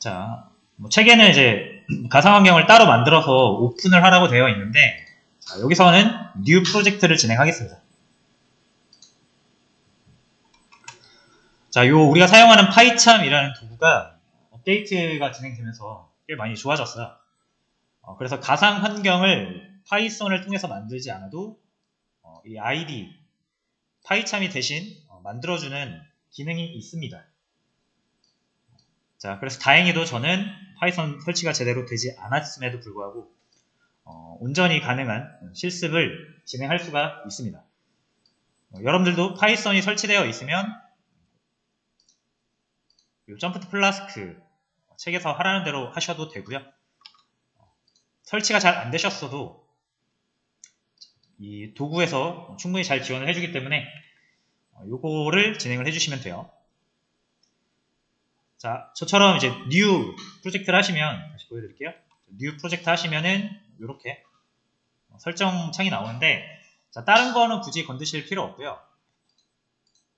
자, 책에는 이제 가상 환경을 따로 만들어서 오픈을 하라고 되어 있는데, 자, 여기서는 new 프로젝트를 진행하겠습니다. 자, 우리가 사용하는 파이참이라는 도구가 업데이트가 진행되면서 꽤 많이 좋아졌어요. 그래서 가상 환경을 파이썬을 통해서 만들지 않아도 이 ID, 파이참이 대신 만들어주는 기능이 있습니다. 자, 그래서 다행히도 저는 파이썬 설치가 제대로 되지 않았음에도 불구하고 온전히 가능한 실습을 진행할 수가 있습니다. 여러분들도 파이썬이 설치되어 있으면 점프트 플라스크 책에서 하라는 대로 하셔도 되고요. 설치가 잘 안 되셨어도 이 도구에서 충분히 잘 지원을 해주기 때문에 요거를 진행을 해주시면 돼요. 자, 저처럼 이제 new 프로젝트를 하시면 다시 보여드릴게요. new 프로젝트 하시면은 이렇게 설정 창이 나오는데, 자, 다른 거는 굳이 건드실 필요 없고요.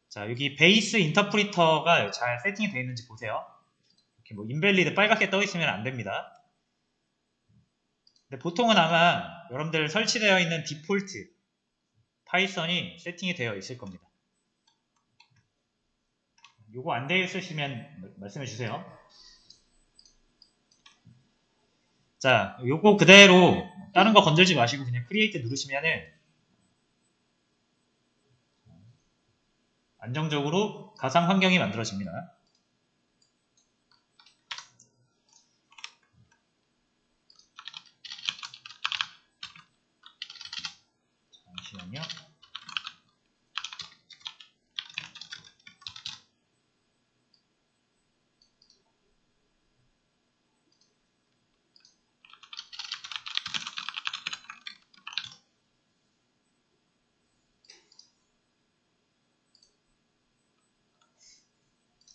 자, 여기 베이스 인터프리터가 잘 세팅이 되어 있는지 보세요. 이렇게 뭐 인밸리드 빨갛게 떠 있으면 안 됩니다. 근데 보통은 아마 여러분들 설치되어 있는 디폴트 파이썬이 세팅이 되어 있을 겁니다. 요거 안 되어 있으시면 말씀해 주세요. 자, 요거 그대로 다른 거 건들지 마시고 그냥 크리에이트 누르시면은 안정적으로 가상 환경이 만들어집니다. 잠시만요.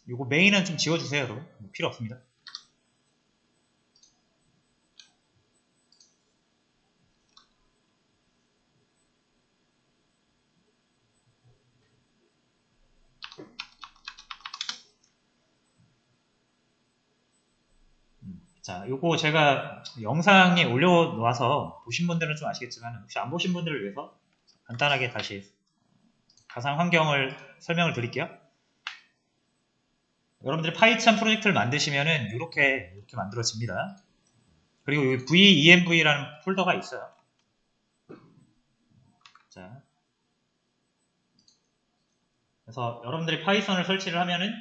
요거 메인은 좀 지워주세요, 여러분. 필요 없습니다. 자, 요거 제가 영상에 올려놓아서 보신 분들은 좀 아시겠지만 혹시 안 보신 분들을 위해서 간단하게 다시 가상 환경을 설명을 드릴게요. 여러분들이 파이참 프로젝트를 만드시면은 이렇게 만들어집니다. 그리고 여기 VENV라는 폴더가 있어요. 자, 그래서 여러분들이 파이썬을 설치를 하면은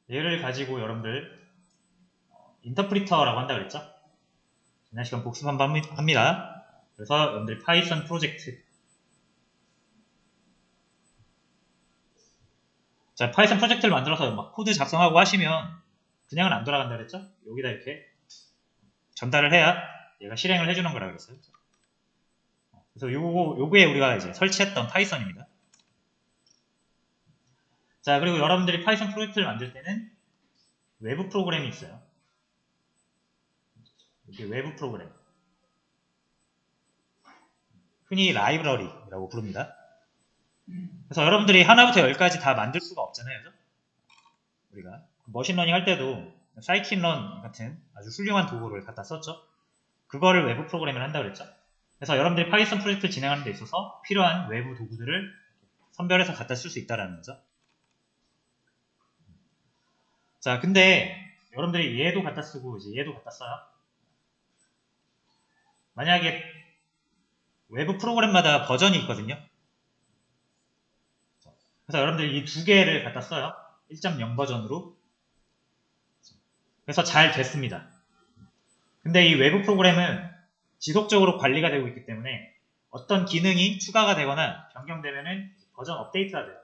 얘를 가지고 여러분들 인터프리터라고 한다 그랬죠? 지난 시간 복습 한번 합니다. 그래서 여러분들 파이썬 프로젝트, 자, 파이썬 프로젝트를 만들어서 막 코드 작성하고 하시면 그냥은 안 돌아간다 그랬죠? 여기다 이렇게 전달을 해야 얘가 실행을 해주는 거라 그랬어요. 그래서 요거에 우리가 이제 설치했던 파이썬입니다. 자, 그리고 여러분들이 파이썬 프로젝트를 만들 때는 외부 프로그램이 있어요. 이게 외부 프로그램, 흔히 라이브러리라고 부릅니다. 그래서 여러분들이 하나부터 열까지 다 만들 수가 없잖아요, 그죠? 우리가 머신러닝 할 때도 사이킨런 같은 아주 훌륭한 도구를 갖다 썼죠. 그거를 외부 프로그램을 한다 그랬죠. 그래서 여러분들이 파이썬 프로젝트를 진행하는 데 있어서 필요한 외부 도구들을 선별해서 갖다 쓸 수 있다는 거죠. 자, 근데 여러분들이 얘도 갖다 쓰고 이제 얘도 갖다 써요. 만약에 외부 프로그램마다 버전이 있거든요. 그래서 여러분들이 이 두 개를 갖다 써요. 1.0 버전으로. 그래서 잘 됐습니다. 근데 이 외부 프로그램은 지속적으로 관리가 되고 있기 때문에 어떤 기능이 추가가 되거나 변경되면은 버전 업데이트가 돼요.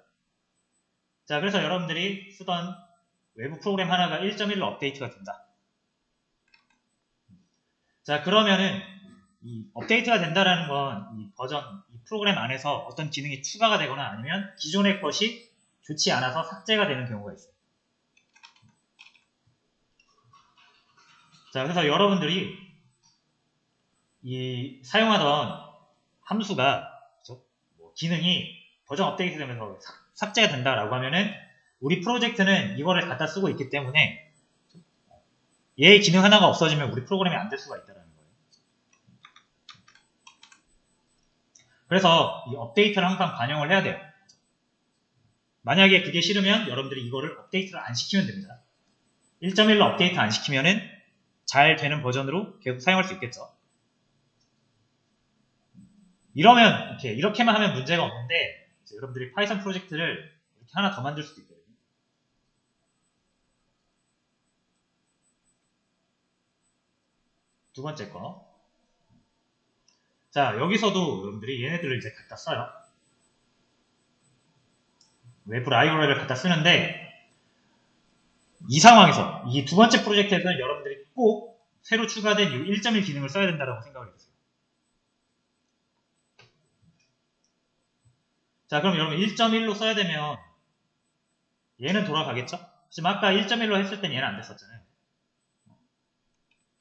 자, 그래서 여러분들이 쓰던 외부 프로그램 하나가 1.1로 업데이트가 된다. 자, 그러면은 이 업데이트가 된다라는 건 이 버전, 이 프로그램 안에서 어떤 기능이 추가가 되거나 아니면 기존의 것이 좋지 않아서 삭제가 되는 경우가 있어요. 자, 그래서 여러분들이 이 사용하던 함수가 뭐 기능이 버전 업데이트 되면서 삭제가 된다라고 하면은 우리 프로젝트는 이거를 갖다 쓰고 있기 때문에 얘의 기능 하나가 없어지면 우리 프로그램이 안 될 수가 있다는 거예요. 그래서 이 업데이트를 항상 반영을 해야 돼요. 만약에 그게 싫으면 여러분들이 이거를 업데이트를 안 시키면 됩니다. 1.1로 업데이트 안 시키면은 잘 되는 버전으로 계속 사용할 수 있겠죠. 이러면 이렇게만 하면 문제가 없는데 여러분들이 파이썬 프로젝트를 이렇게 하나 더 만들 수도 있거든요. 두 번째 거. 자, 여기서도 여러분들이 얘네들을 이제 갖다 써요. 외부 라이브러리를 갖다 쓰는데 이 상황에서 이 두 번째 프로젝트에서는 여러분들이 꼭 새로 추가된 이 1.1 기능을 써야 된다고 생각을 해보세요. 자, 그럼 여러분 1.1로 써야 되면 얘는 돌아가겠죠? 지금 아까 1.1로 했을 땐 얘는 안 됐었잖아요.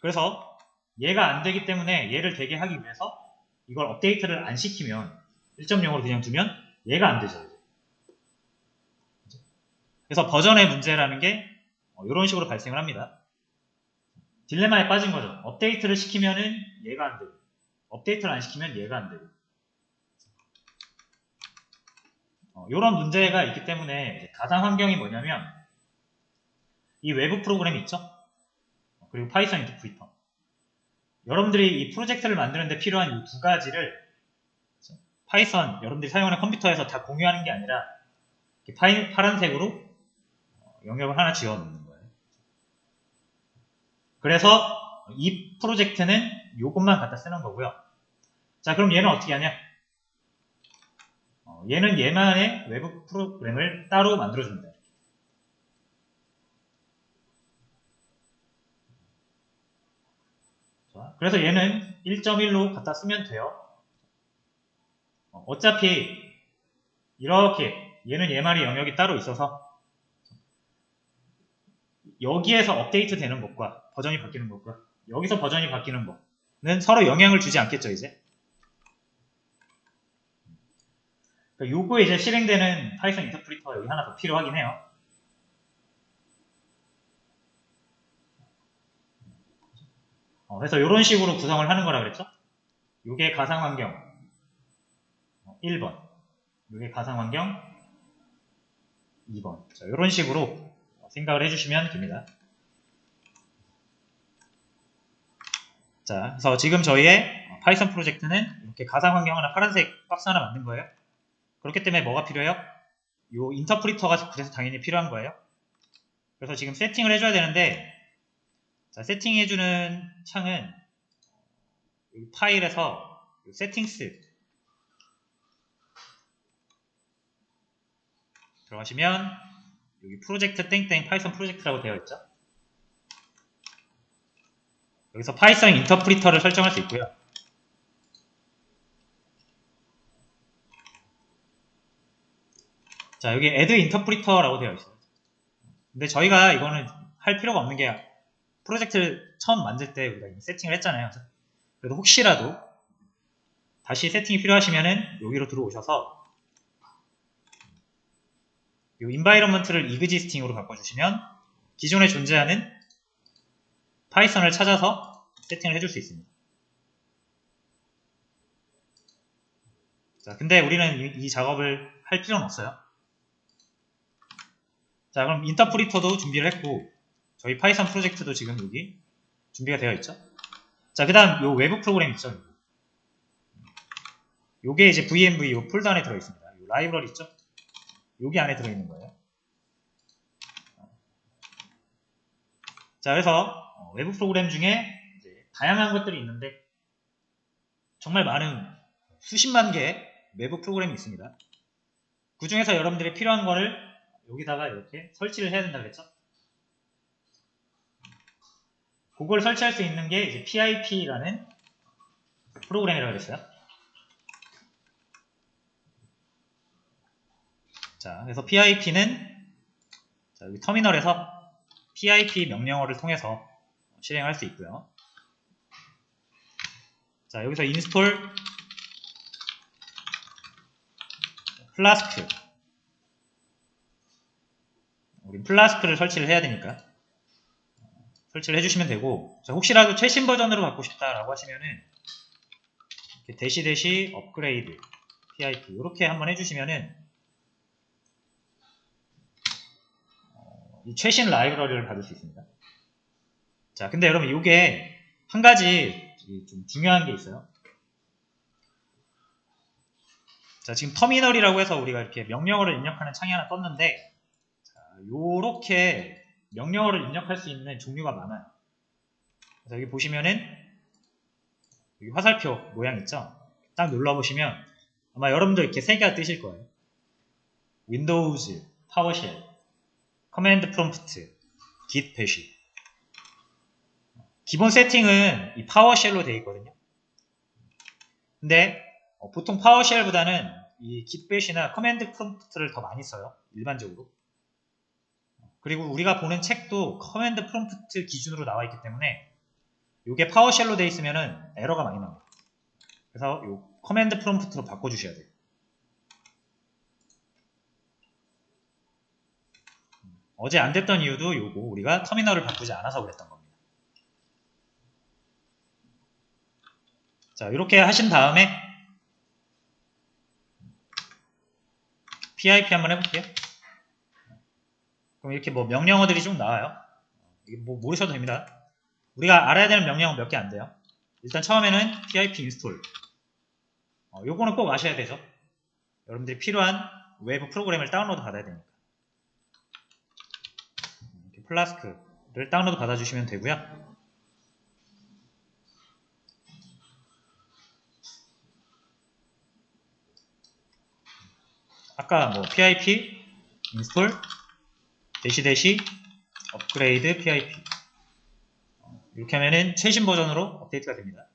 그래서 얘가 안 되기 때문에 얘를 되게 하기 위해서 이걸 업데이트를 안 시키면 1.0으로 그냥 두면 얘가 안 되죠. 그래서 버전의 문제라는 게 이런 식으로 발생을 합니다. 딜레마에 빠진 거죠. 업데이트를 시키면은 얘가 안 되고 업데이트를 안 시키면 얘가 안 되고 이런 문제가 있기 때문에 가상 환경이 뭐냐면 이 외부 프로그램 있죠? 그리고 파이썬 인터프리터. 여러분들이 이 프로젝트를 만드는데 필요한 이 두 가지를 파이썬 여러분들이 사용하는 컴퓨터에서 다 공유하는 게 아니라 파란색으로 영역을 하나 지어 놓는 거예요. 그래서 이 프로젝트는 요것만 갖다 쓰는 거고요. 자, 그럼 얘는 어떻게 하냐? 얘는 얘만의 외부 프로그램을 따로 만들어줍니다. 자, 그래서 얘는 1.1로 갖다 쓰면 돼요. 어차피 이렇게 얘는 얘만의 영역이 따로 있어서 여기에서 업데이트 되는 것과 버전이 바뀌는 것과 여기서 버전이 바뀌는 거는 서로 영향을 주지 않겠죠, 이제. 그러니까 요거에 이제 실행되는 파이썬 인터프리터가 여기 하나 더 필요하긴 해요. 그래서 이런 식으로 구성을 하는 거라 그랬죠? 요게 가상환경 1번, 요게 가상환경 2번. 자, 이런 식으로 생각을 해주시면 됩니다. 자, 그래서 지금 저희의 파이썬 프로젝트는 이렇게 가상환경 하나 파란색 박스 하나 만든 거예요. 그렇기 때문에 뭐가 필요해요? 요 인터프리터가 그래서 당연히 필요한 거예요. 그래서 지금 세팅을 해줘야 되는데, 자, 세팅해주는 창은 여기 파일에서 세팅스 들어가시면 여기 프로젝트 땡땡 파이썬 프로젝트라고 되어 있죠. 여기서 파이썬 인터프리터를 설정할 수 있고요. 자, 여기 add interpreter라고 되어 있어요. 근데 저희가 이거는 할 필요가 없는 게 프로젝트를 처음 만들 때 우리가 세팅을 했잖아요. 그래도 혹시라도 다시 세팅이 필요하시면은 여기로 들어오셔서 이 environment를 existing으로 바꿔주시면 기존에 존재하는 파이썬을 찾아서 세팅을 해줄 수 있습니다. 자, 근데 우리는 이 작업을 할 필요는 없어요. 자, 그럼 인터프리터도 준비를 했고 저희 파이썬 프로젝트도 지금 여기 준비가 되어 있죠. 자, 그 다음 요 외부 프로그램 있죠. 요게 이제 VMV 요 폴더 안에 들어있습니다. 요 라이브러리 있죠. 여기 안에 들어있는 거예요. 자, 그래서 외부 프로그램 중에 이제 다양한 것들이 있는데 정말 많은 수십만 개의 외부 프로그램이 있습니다. 그 중에서 여러분들이 필요한 거를 여기다가 이렇게 설치를 해야 된다 그랬죠? 그걸 설치할 수 있는 게 이제 PIP라는 프로그램이라고 그랬어요. 자, 그래서 PIP는 자, 여기 터미널에서 PIP 명령어를 통해서 실행할 수 있고요. 자, 여기서 install flask 플라스크를 설치를 해야 되니까 설치를 해주시면 되고, 자, 혹시라도 최신 버전으로 갖고 싶다라고 하시면은 이렇게 대시 업그레이드 PIP 이렇게 한번 해주시면은 이 최신 라이브러리를 받을 수 있습니다. 자, 근데 여러분 이게 한 가지 좀 중요한 게 있어요. 자, 지금 터미널이라고 해서 우리가 이렇게 명령어를 입력하는 창이 하나 떴는데, 자, 요렇게 명령어를 입력할 수 있는 종류가 많아요. 그래서 여기 보시면은 여기 화살표 모양 있죠? 딱 눌러보시면 아마 여러분도 이렇게 세 개가 뜨실 거예요. 윈도우즈, 파워쉘, 커맨드 프롬프트, git 배시. 기본 세팅은 이 파워쉘로 되어 있거든요. 근데 보통 파워쉘보다는 이 git 배시나 커맨드 프롬프트를 더 많이 써요. 일반적으로. 그리고 우리가 보는 책도 커맨드 프롬프트 기준으로 나와 있기 때문에 이게 파워쉘로 되어 있으면은 에러가 많이 나옵니다. 그래서 이 커맨드 프롬프트로 바꿔주셔야 돼요. 어제 안 됐던 이유도 요거 우리가 터미널을 바꾸지 않아서 그랬던 겁니다. 자, 이렇게 하신 다음에 PIP 한번 해볼게요. 그럼 이렇게 뭐 명령어들이 쭉 나와요. 이게 뭐 모르셔도 됩니다. 우리가 알아야 되는 명령어 몇 개 안 돼요. 일단 처음에는 PIP 인스톨. 요거는 꼭 아셔야 되죠. 여러분들이 필요한 외부 프로그램을 다운로드 받아야 되니까. 이렇게 플라스크를 다운로드 받아주시면 되고요. 아까 뭐 PIP 인스톨 대시 업그레이드 PIP 이렇게 하면은 최신 버전으로 업데이트가 됩니다.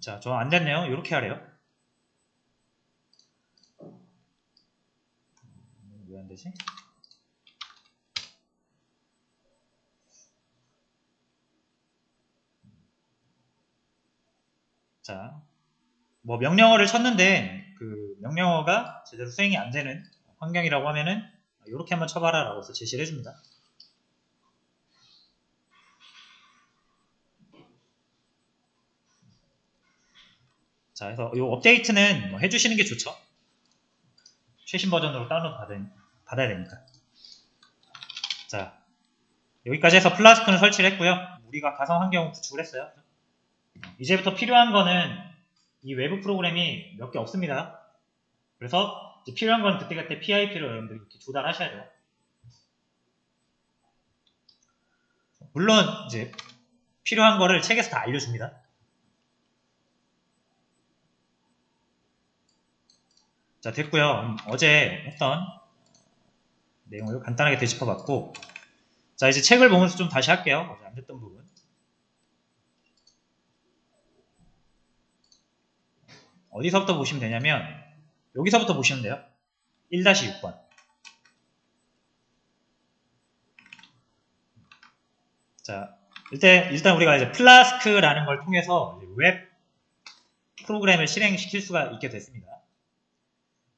자, 저 안 됐네요. 이렇게 하래요. 왜 안 되지? 자, 뭐 명령어를 쳤는데 그 명령어가 제대로 수행이 안 되는 환경이라고 하면은 이렇게 한번 쳐봐라 라고 해서 제시를 해줍니다. 자, 그래서 이 업데이트는 뭐 해주시는 게 좋죠. 최신 버전으로 다운로드 받아야 되니까. 자, 여기까지 해서 플라스크는 설치를 했고요. 우리가 가상 환경을 구축을 했어요. 이제부터 필요한 거는 이 외부 프로그램이 몇 개 없습니다. 그래서 이제 필요한 건 그때그때 PIP로 여러분들이 이렇게 조달하셔야 돼요. 물론 이제 필요한 거를 책에서 다 알려줍니다. 자, 됐고요. 어제 했던 내용을 간단하게 되짚어봤고, 자, 이제 책을 보면서 좀 다시 할게요. 어제 안 됐던 부분. 어디서부터 보시면 되냐면 여기서부터 보시면 돼요. 1-6번. 자, 일단 우리가 이제 플라스크라는 걸 통해서 웹 프로그램을 실행시킬 수가 있게 됐습니다.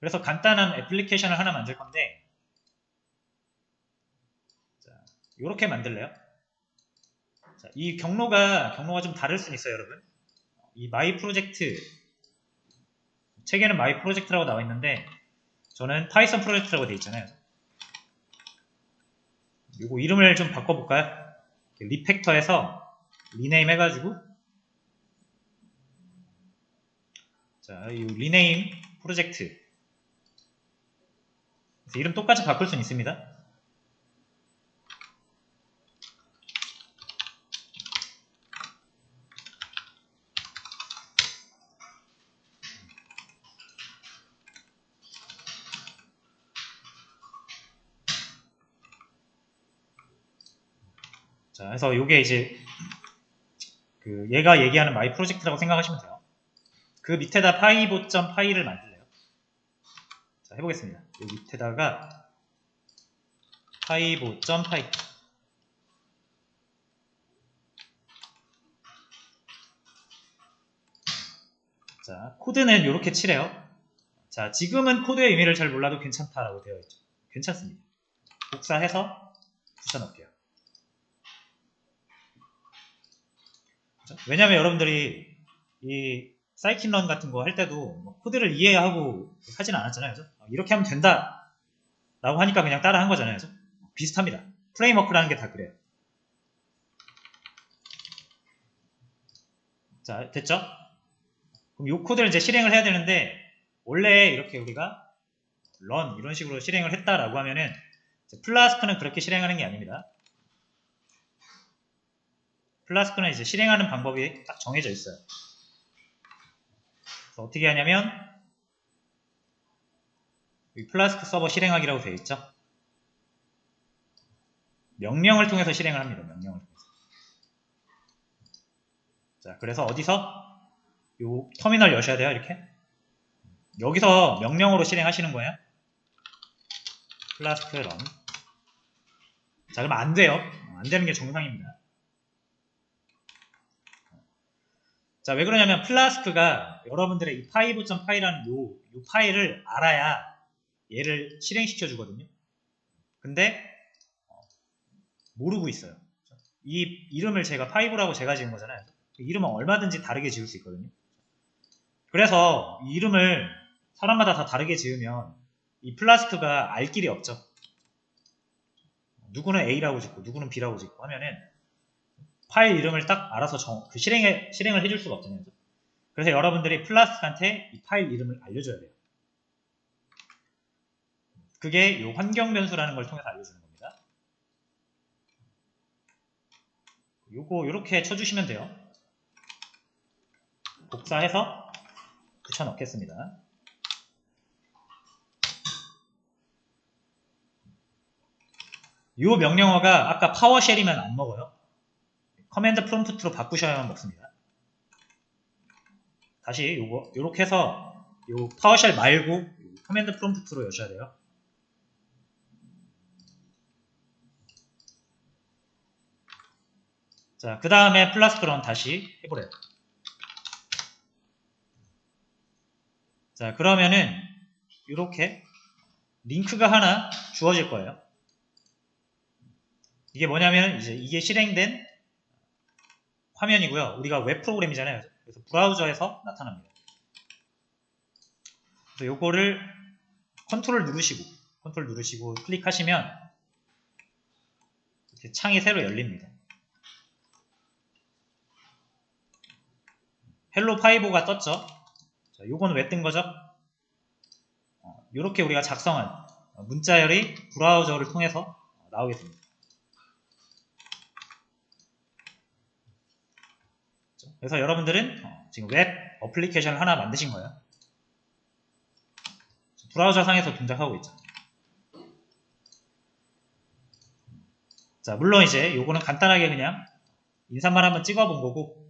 그래서 간단한 애플리케이션을 하나 만들 건데, 자, 이렇게 만들래요. 자, 이 경로가 좀 다를 수는 있어요, 여러분. 이 마이 프로젝트 책에는 마이 프로젝트라고 나와 있는데 저는 파이썬 프로젝트라고 되어 있잖아요. 이거 이름을 좀 바꿔볼까요? 리팩터에서 리네임 해가지고, 자, 이 리네임 프로젝트 이름 똑같이 바꿀 수는 있습니다. 자, 그래서 요게 이제 얘가 얘기하는 마이 프로젝트라고 생각하시면 돼요. 그 밑에다 파이보.파이를 만들래요. 자, 해보겠습니다. 여기 밑에다가 파이보.파이. 자, 코드는 이렇게 칠해요. 자, 지금은 코드의 의미를 잘 몰라도 괜찮다라고 되어 있죠. 괜찮습니다. 복사해서 붙여넣게요. 왜냐면 여러분들이 이 사이킨런 같은 거 할 때도 뭐 코드를 이해하고 하진 않았잖아요. 그죠? 이렇게 하면 된다 라고 하니까 그냥 따라 한 거잖아요. 그죠? 비슷합니다. 프레임워크라는 게 다 그래요. 자, 됐죠? 그럼 이 코드를 이제 실행을 해야 되는데, 원래 이렇게 우리가 run 이런 식으로 실행을 했다라고 하면은 플라스크는 그렇게 실행하는 게 아닙니다. 플라스크는 이제 실행하는 방법이 딱 정해져 있어요. 그래서 어떻게 하냐면 여기 플라스크 서버 실행하기라고 되어 있죠. 명령을 통해서 실행을 합니다. 명령을 통해서. 자, 그래서 어디서 요 터미널 여셔야 돼요. 이렇게 여기서 명령으로 실행하시는 거예요. 플라스크 run. 자, 그러면 안 돼요. 안 되는 게 정상입니다. 자, 왜 그러냐면 플라스크가 여러분들의 이 파이브.py라는 요 파일을 알아야 얘를 실행시켜 주거든요. 근데 모르고 있어요. 이 이름을 제가 파이브라고 제가 지은 거잖아요. 이름은 얼마든지 다르게 지을 수 있거든요. 그래서 이 이름을 사람마다 다 다르게 지으면 이 플라스크가 알 길이 없죠. 누구는 A라고 짓고 누구는 B라고 짓고 하면은 파일 이름을 딱 알아서 실행을 해줄 수가 없잖아요. 그래서 여러분들이 플라스크한테 이 파일 이름을 알려줘야 돼요. 그게 이 환경 변수라는 걸 통해서 알려주는 겁니다. 요거 이렇게 쳐주시면 돼요. 복사해서 붙여넣겠습니다. 이 명령어가 아까 파워쉘이면 안 먹어요. 커맨드 프롬프트로 바꾸셔야만 먹습니다. 다시 요거 요렇게 해서 요 파워쉘 말고 커맨드 프롬프트로 여셔야 돼요. 자, 그 다음에 플라스크 런 다시 해보래요. 자, 그러면은 이렇게 링크가 하나 주어질 거예요. 이게 뭐냐면 이제 이게 실행된 화면이고요. 우리가 웹 프로그램이잖아요. 그래서 브라우저에서 나타납니다. 그래서 요거를 컨트롤 누르시고 클릭하시면 이렇게 창이 새로 열립니다. 헬로 파이보가 떴죠. 자, 요거는 왜 뜬 거죠? 이렇게 우리가 작성한 문자열이 브라우저를 통해서 나오게 됩니다. 그래서 여러분들은 지금 웹 어플리케이션을 하나 만드신 거예요. 브라우저 상에서 동작하고 있죠. 자, 물론 이제 요거는 간단하게 그냥 인사말 한번 찍어본 거고,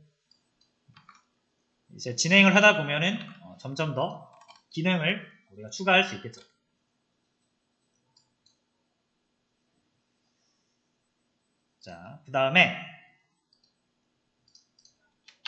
이제 진행을 하다 보면은 점점 더 기능을 우리가 추가할 수 있겠죠. 자, 그 다음에